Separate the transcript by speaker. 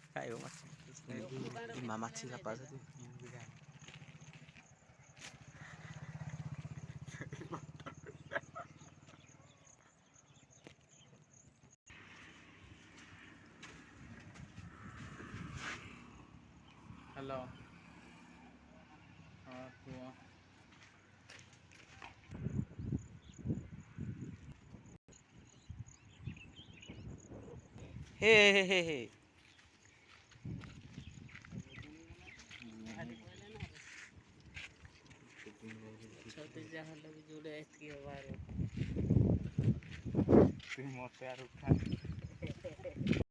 Speaker 1: ଖାଇବ ମାଛ ମାଛି ସଫା
Speaker 2: ହ୍ୟାଲୋ ହଁ କୁହ।
Speaker 1: ହେ ହେ ହେ ହେ ଯାହାହେଲେ ବି ଯୋଉଟା ଏତିକି ହବାର
Speaker 2: ତୁଇ ମତେ ଆର ଉଠା